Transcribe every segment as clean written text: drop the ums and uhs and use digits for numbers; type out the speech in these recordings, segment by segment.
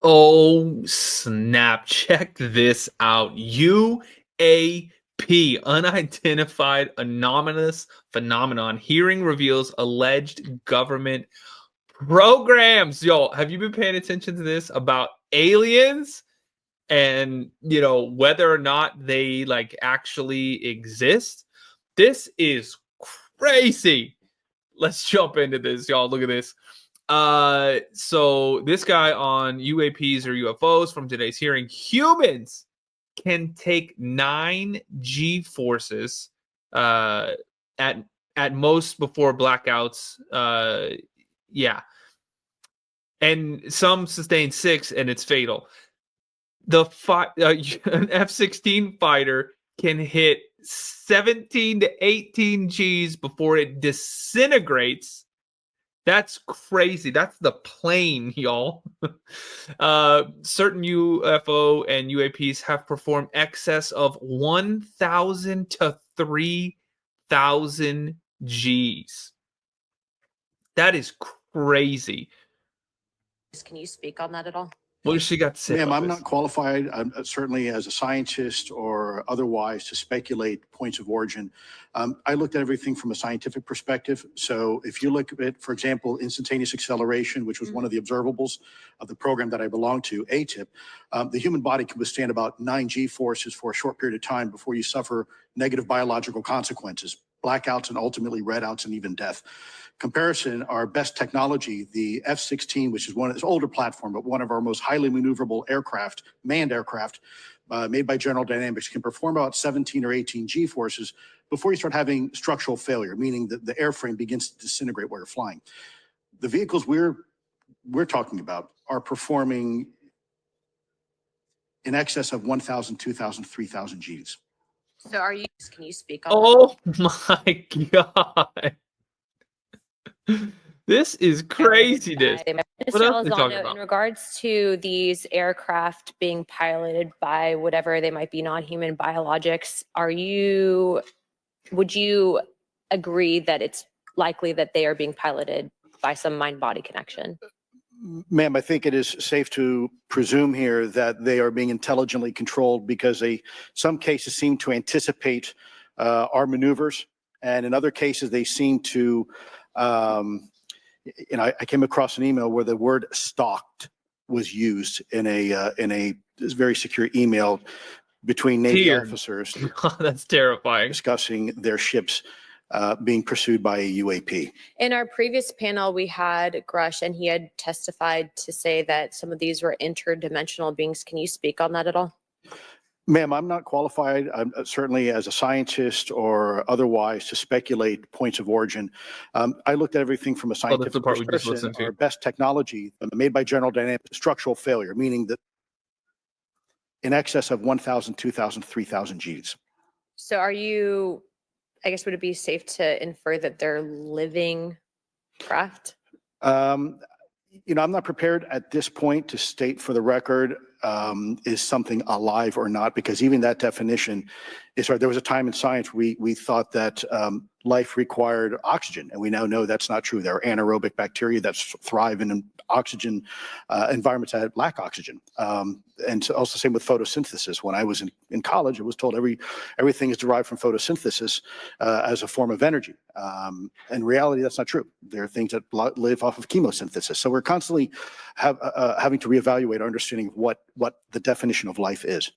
Oh, snap. Check this out. UAP, unidentified anomalous phenomenon. Hearing reveals alleged government programs. Yo, have you been paying attention to this about aliens and, whether or not they like actually exist? This is crazy. Let's jump into this, y'all. Look at this. So this guy on UAPs or UFOs from today's hearing, humans can take 9 G forces at most before blackouts. Yeah. And some sustain 6 and it's fatal. An F-16 fighter can hit 17 to 18 Gs before it disintegrates. That's crazy. That's the plane, y'all. Certain UFO and UAPs have performed excess of 1,000 to 3,000 Gs. That is crazy. Can you speak on that at all? What does she got to say? Ma'am, I'm not qualified, certainly as a scientist or otherwise, to speculate points of origin. I looked at everything from a scientific perspective. So if you look at, for example, instantaneous acceleration, which was one of the observables of the program that I belong to, ATIP, the human body can withstand about 9 G forces for a short period of time before you suffer negative biological consequences, blackouts, and ultimately redouts and even death. Comparison, our best technology, the F-16, which is an older platform, but one of our most highly maneuverable aircraft, manned aircraft, made by General Dynamics, can perform about 17 or 18 G forces before you start having structural failure, meaning that the airframe begins to disintegrate while you're flying. The vehicles we're talking about are performing in excess of 1,000, 2,000, 3,000 Gs. So can you speak on my God. This is craziness. What else are they talking about? In regards to these aircraft being piloted by whatever they might be, non-human biologics, would you agree that it's likely that they are being piloted by some mind-body connection? Ma'am, I think it is safe to presume here that they are being intelligently controlled because some cases seem to anticipate our maneuvers, and in other cases they seem to I came across an email where the word "stalked" was used in a very secure email between Navy officers. That's terrifying. Discussing their ships being pursued by a UAP. In our previous panel, we had Grush, and he had testified to say that some of these were interdimensional beings. Can you speak on that at all? Ma'am, I'm not qualified, certainly as a scientist or otherwise, to speculate points of origin. I looked at everything from a scientific perspective. Our best technology, made by General Dynamics, structural failure, meaning that in excess of 1,000, 2,000, 3,000 Gs. So I guess, would it be safe to infer that they're living craft? I'm not prepared at this point to state for the record is something alive or not, because even that definition is right. There was a time in science we thought that life required oxygen, and we now know that's not true. There are anaerobic bacteria that thrive in oxygen environments that lack oxygen. And so also same with photosynthesis. When I was in college, I was told everything is derived from photosynthesis as a form of energy. In reality, that's not true. There are things that live off of chemosynthesis. So we're constantly having to reevaluate our understanding of what the definition of life is.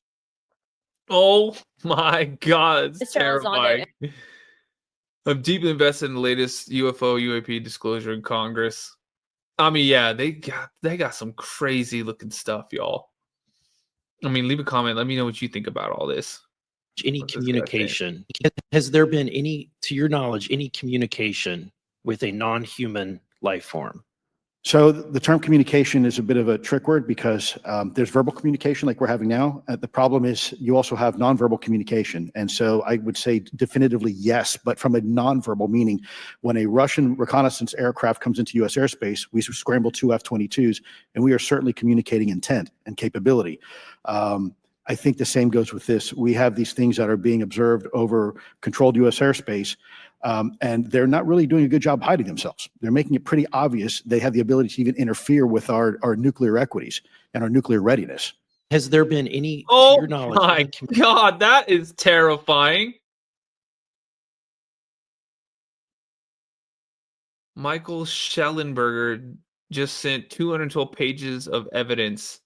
Oh my God, it's terrifying. I'm deeply invested in the latest UFO UAP disclosure in Congress. I mean, yeah, they got some crazy looking stuff, y'all. I mean, leave a comment. Let me know what you think about all this. Any communication? Has there been to your knowledge, any communication with a non-human life form? So the term communication is a bit of a trick word because there's verbal communication like we're having now. The problem is you also have nonverbal communication. And so I would say definitively yes, but from a nonverbal meaning, when a Russian reconnaissance aircraft comes into U.S. airspace, we scramble 2 F-22s, and we are certainly communicating intent and capability. I think the same goes with this. We have these things that are being observed over controlled U.S. airspace. And they're not really doing a good job hiding themselves. They're making it pretty obvious they have the ability to even interfere with our nuclear equities and our nuclear readiness. Has there been any, to Oh your knowledge, my God, that is terrifying. Michael Schellenberger just sent 212 pages of evidence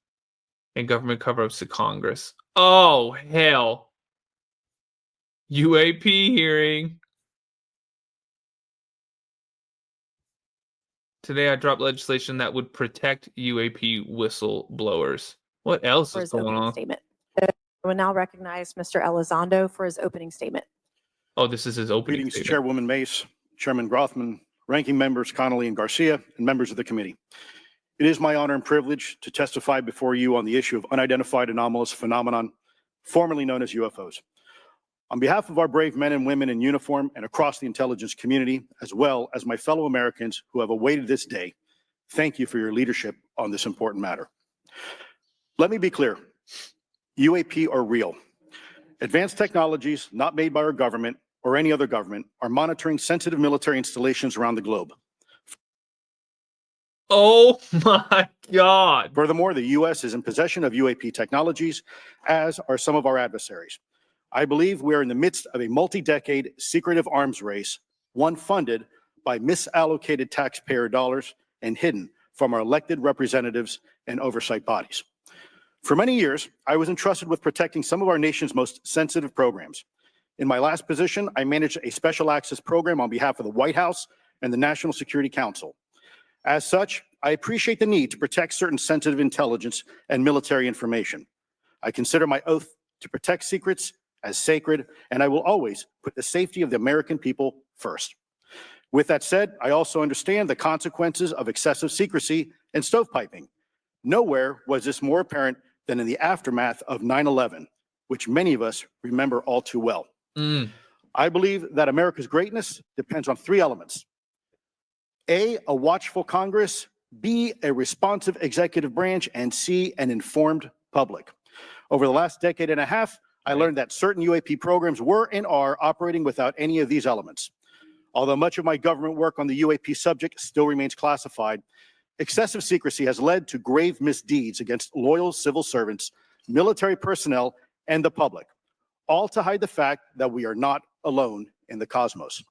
and government cover-ups to Congress. Oh, hell. UAP hearing. Today I dropped legislation that would protect UAP whistleblowers. What else for is his going opening on? statement. I will now recognize Mr. Elizondo for his opening statement. Oh, this is his opening Greetings, statement. Chairwoman Mace, Chairman Grothman, ranking members Connolly and Garcia, and members of the committee. It is my honor and privilege to testify before you on the issue of unidentified anomalous phenomenon, formerly known as UFOs. On behalf of our brave men and women in uniform and across the intelligence community, as well as my fellow Americans who have awaited this day, thank you for your leadership on this important matter. Let me be clear, UAP are real. Advanced technologies not made by our government or any other government are monitoring sensitive military installations around the globe. Oh my God. Furthermore, the U.S. is in possession of UAP technologies, as are some of our adversaries. I believe we are in the midst of a multi-decade secretive arms race, one funded by misallocated taxpayer dollars and hidden from our elected representatives and oversight bodies. For many years, I was entrusted with protecting some of our nation's most sensitive programs. In my last position, I managed a special access program on behalf of the White House and the National Security Council. As such, I appreciate the need to protect certain sensitive intelligence and military information. I consider my oath to protect secrets as sacred, and I will always put the safety of the American people first. With that said, I also understand the consequences of excessive secrecy and stovepiping. Nowhere was this more apparent than in the aftermath of 9/11, which many of us remember all too well. I believe that America's greatness depends on three elements. A watchful Congress, B, a responsive executive branch, and C, an informed public. Over the last decade and a half, I learned that certain UAP programs were and are operating without any of these elements. Although much of my government work on the UAP subject still remains classified, excessive secrecy has led to grave misdeeds against loyal civil servants, military personnel, and the public, all to hide the fact that we are not alone in the cosmos.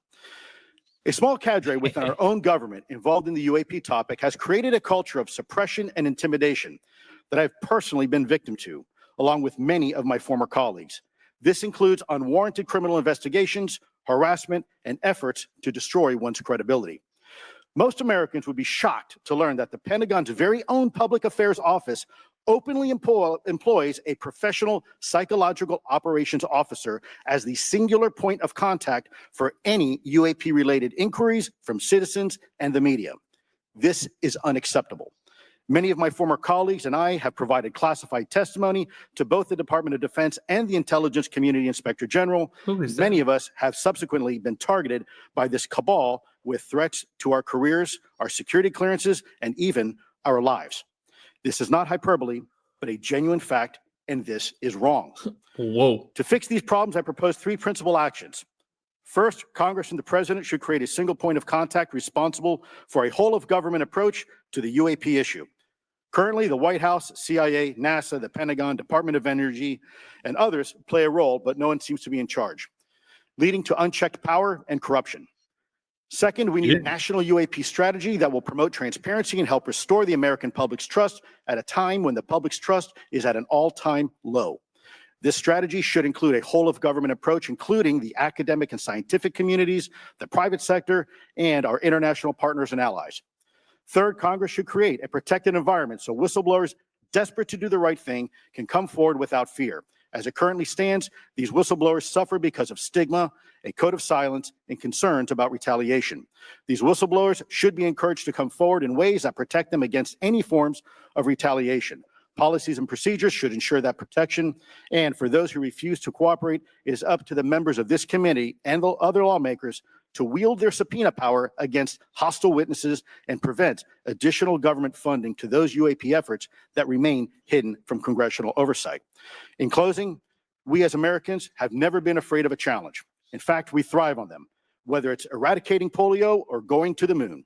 A small cadre within our own government involved in the UAP topic has created a culture of suppression and intimidation that I've personally been victim to, along with many of my former colleagues. This includes unwarranted criminal investigations, harassment, and efforts to destroy one's credibility. Most Americans would be shocked to learn that the Pentagon's very own Public Affairs Office openly employs a professional psychological operations officer as the singular point of contact for any UAP-related inquiries from citizens and the media. This is unacceptable. Many of my former colleagues and I have provided classified testimony to both the Department of Defense and the Intelligence Community Inspector General. Many of us have subsequently been targeted by this cabal with threats to our careers, our security clearances, and even our lives. This is not hyperbole, but a genuine fact, and this is wrong. Whoa. To fix these problems, I propose three principal actions. First, Congress and the President should create a single point of contact responsible for a whole-of-government approach to the UAP issue. Currently, the White House, CIA, NASA, the Pentagon, Department of Energy, and others play a role, but no one seems to be in charge, leading to unchecked power and corruption. Second, we need a national UAP strategy that will promote transparency and help restore the American public's trust at a time when the public's trust is at an all-time low. This strategy should include a whole-of-government approach, including the academic and scientific communities, the private sector, and our international partners and allies. Third, Congress should create a protected environment so whistleblowers desperate to do the right thing can come forward without fear. As it currently stands, these whistleblowers suffer because of stigma, a code of silence, and concerns about retaliation. These whistleblowers should be encouraged to come forward in ways that protect them against any forms of retaliation. Policies and procedures should ensure that protection, and for those who refuse to cooperate, it is up to the members of this committee and the other lawmakers to wield their subpoena power against hostile witnesses and prevent additional government funding to those UAP efforts that remain hidden from congressional oversight. In closing, we as Americans have never been afraid of a challenge. In fact, we thrive on them. whether it's eradicating polio or going to the moon.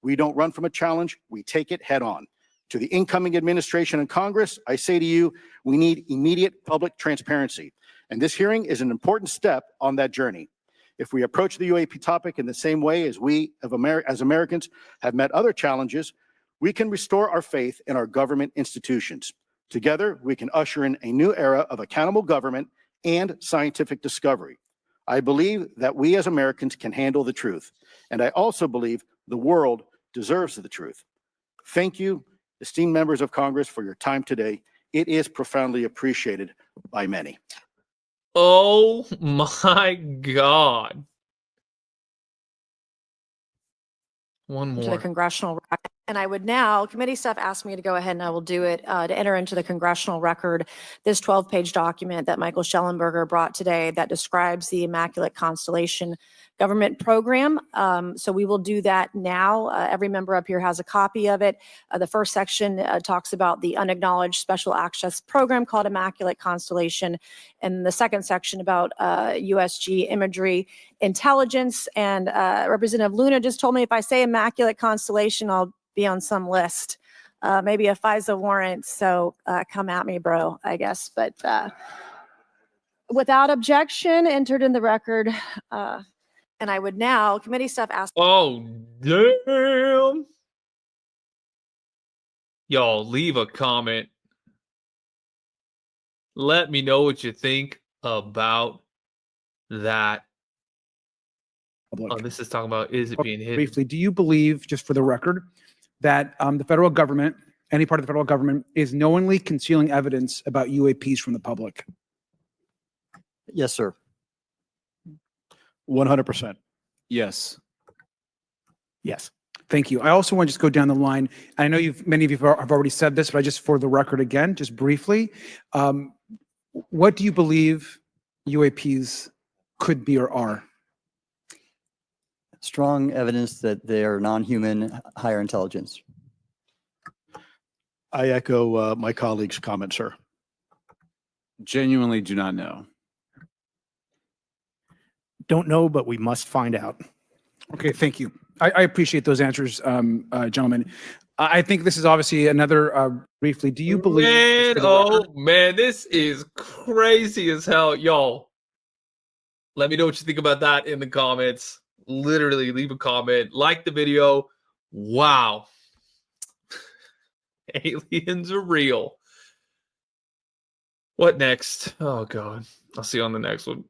We don't run from a challenge, we take it head on. To the incoming administration and Congress, I say to you, we need immediate public transparency. And this hearing is an important step on that journey. If we approach the UAP topic in the same way as we as Americans have met other challenges, we can restore our faith in our government institutions. Together, we can usher in a new era of accountable government and scientific discovery. I believe that we as Americans can handle the truth. And I also believe the world deserves the truth. Thank you, esteemed members of Congress, for your time today. It is profoundly appreciated by many. Oh my God. One To the more. Congressional Record. And I would now, committee staff asked me to go ahead and I will do it, to enter into the Congressional Record this 12-page document that Michael Schellenberger brought today that describes the Immaculate Constellation government program. So we will do that now. Every member up here has a copy of it. The first section talks about the unacknowledged special access program called Immaculate Constellation. And the second section about USG imagery intelligence. And Representative Luna just told me if I say Immaculate Constellation, I'll be on some list, maybe a FISA warrant. So come at me, bro, I guess. But without objection, entered in the record. And I would now, committee staff asked. Oh, damn. Y'all leave a comment. Let me know what you think about that. Oh, this is talking about, is it being hidden? Briefly, do you believe, just for the record, that the federal government, any part of the federal government, is knowingly concealing evidence about UAPs from the public? Yes, sir. 100%. Yes. Yes. Thank you. I also want to just go down the line. I know many of you have already said this, but I just, for the record again, just briefly, what do you believe UAPs could be or are? Strong evidence that they are non-human higher intelligence. I echo my colleague's comment, sir. Genuinely do not know. Don't know, but we must find out. Okay, thank you. I appreciate those answers, gentlemen. I think this is obviously another, briefly, do you believe? Man, oh man, this is crazy as hell. Y'all, let me know what you think about that in the comments. Literally leave a comment, like the video. Wow. Aliens are real. What next? Oh God. I'll see you on the next one.